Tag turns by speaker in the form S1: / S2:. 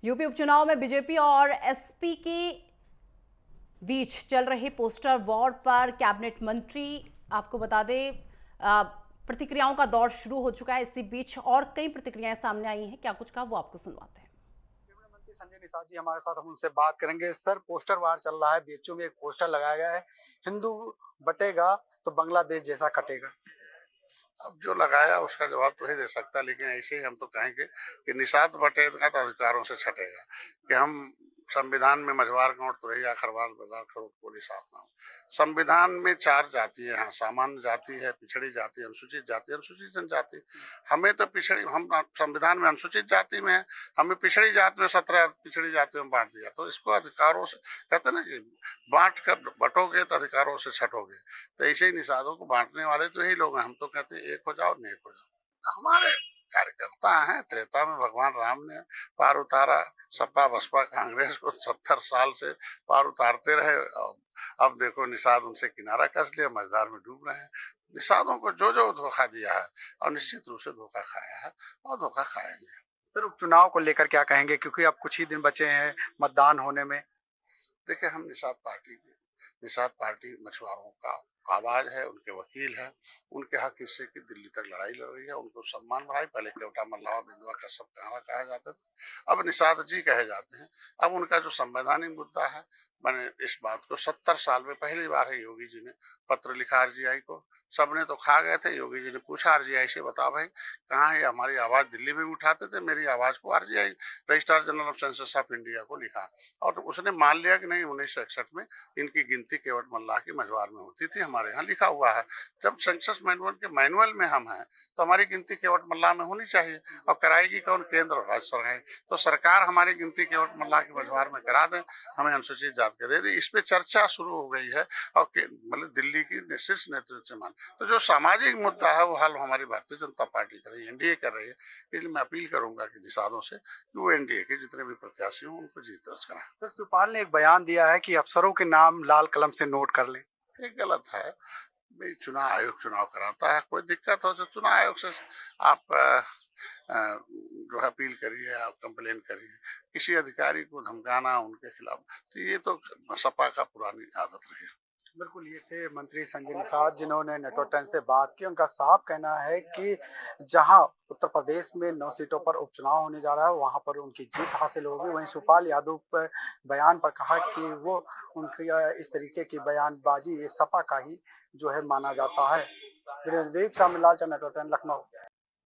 S1: UP उपचुनाव में BJP और एसपी के बीच चल रहे पोस्टर वॉर पर कैबिनेट मंत्री आपको बता दें प्रतिक्रियाओं का दौर शुरू हो चुका है। इसी बीच और कई प्रतिक्रियाएं सामने आई हैं, क्या कुछ कहा वो आपको सुनवाते हैं।
S2: कैबिनेट मंत्री संजय निषाद जी हमारे साथ, हम उनसे बात करेंगे। सर, पोस्टर वार चल रहा है, बीएचयू में एक पोस्टर लगाया गया है, हिंदू बटेगा तो बांग्लादेश जैसा कटेगा।
S3: अब जो लगाया उसका जवाब तो ही दे सकता है, लेकिन ऐसे ही हम तो कहेंगे कि निषाद बटेगा तो अधिकारों से छटेगा। कि हम संविधान में मझवार गौड़ तुरैया खरवाल बाजार खरोट बोली साथ ना हो। संविधान में 4 जाति है, हाँ, सामान्य जाति है, पिछड़ी जाति, अनुसूचित जाति, अनुसूचित जनजाति। हमें तो पिछड़ी, हम संविधान में अनुसूचित जाति में है, हमें पिछड़ी जाति में 17 पिछड़ी जातियों में बांट दिया। तो इसको अधिकारों से कहते ना कि बांट कर बटोगे तो अधिकारों से छटोगे। तो ऐसे ही निषादों को बांटने वाले तो यही लोग हैं। हम तो कहते हैं एक हो जाओ, नेक हो जाओ। हमारे कार्यकर्ता हैं। त्रेता में भगवान राम ने पार उतारा, सपा बसपा कांग्रेस को 70 साल से पार उतारते रहे। अब देखो निषाद उनसे किनारा कस लिया, मझधार में डूब रहे हैं। निषादों को जो जो धोखा दिया है और निश्चित रूप से धोखा खाया है और धोखा खाएंगे।
S2: सर, उपचुनाव को लेकर क्या कहेंगे, क्योंकि अब कुछ ही दिन बचे हैं मतदान होने में।
S3: देखिए, हम निषाद पार्टी मछुआरों का आवाज है, उनके वकील है, उनके हक हिस्से की दिल्ली तक लड़ाई लड़ रही है। उनको सम्मान बढ़ाई। पहले केवटा मल्लावा बिंदुआ का सब कहारा कहा जाता था, अब निषाद जी कहे जाते हैं। अब उनका जो संवैधानिक मुद्दा है, मैंने इस बात को 70 साल में पहली बार है योगी जी ने पत्र लिखा आरजीआई को। सबने तो खा गए थे। योगी जी ने पूछा आरजीआई से, बता भाई कहाँ है हमारी आवाज? दिल्ली में भी उठाते थे मेरी आवाज को। RGI registrar general of census of India को लिखा और उसने मान लिया कि नहीं, 1961 में इनकी गिनती केवट मल्लाह की मझवार में होती थी। हमारे यहाँ लिखा हुआ है। जब सेंसस मैनुअल के मैनुअल में हम हैं तो हमारी गिनती केवट मल्लाह में होनी चाहिए। और कराएगी कौन? केंद्र और राज्य सरकार। तो सरकार हमारी गिनती केवट मल्लाह की मझवार में करा दे, हमें अनुसूचित जात के दे दी। इस पे चर्चा शुरू हो गई है और मतलब दिल्ली की शीर्ष नेतृत्व से मान। तो जो सामाजिक मुद्दा है वो हल हमारी भारतीय जनता पार्टी कर रही है, एनडीए कर रही है। इसलिए मैं अपील करूंगा कि निषादों से कि वो एनडीए के जितने भी प्रत्याशी हों उनको जीत दर्ज कराएं।
S2: सर, शिवपाल ने एक बयान दिया है कि अफसरों के नाम लाल कलम से नोट कर लें।
S3: ये गलत है। भाई, चुनाव आयोग चुनाव कराता है। कोई दिक्कत हो तो चुनाव आयोग से आप जो है अपील करिए, आप कंप्लेन करिए। किसी अधिकारी को धमकाना उनके खिलाफ, तो ये तो सपा का पुरानी आदत रही है।
S2: बिल्कुल, ये थे मंत्री संजय निषाद जिन्होंने नेटवर्क 10 से बात की। उनका साफ कहना है कि जहां उत्तर प्रदेश में 9 सीटों पर उपचुनाव होने जा रहा है वहां पर उनकी जीत हासिल होगी। वहीं शिवपाल यादव पर बयान पर कहा कि वो उनकी इस तरीके की बयानबाजी ये सपा का ही जो है माना जाता है। वीरेंद्र दीप, शामिल लाल, नेटवर्क 10, लखनऊ।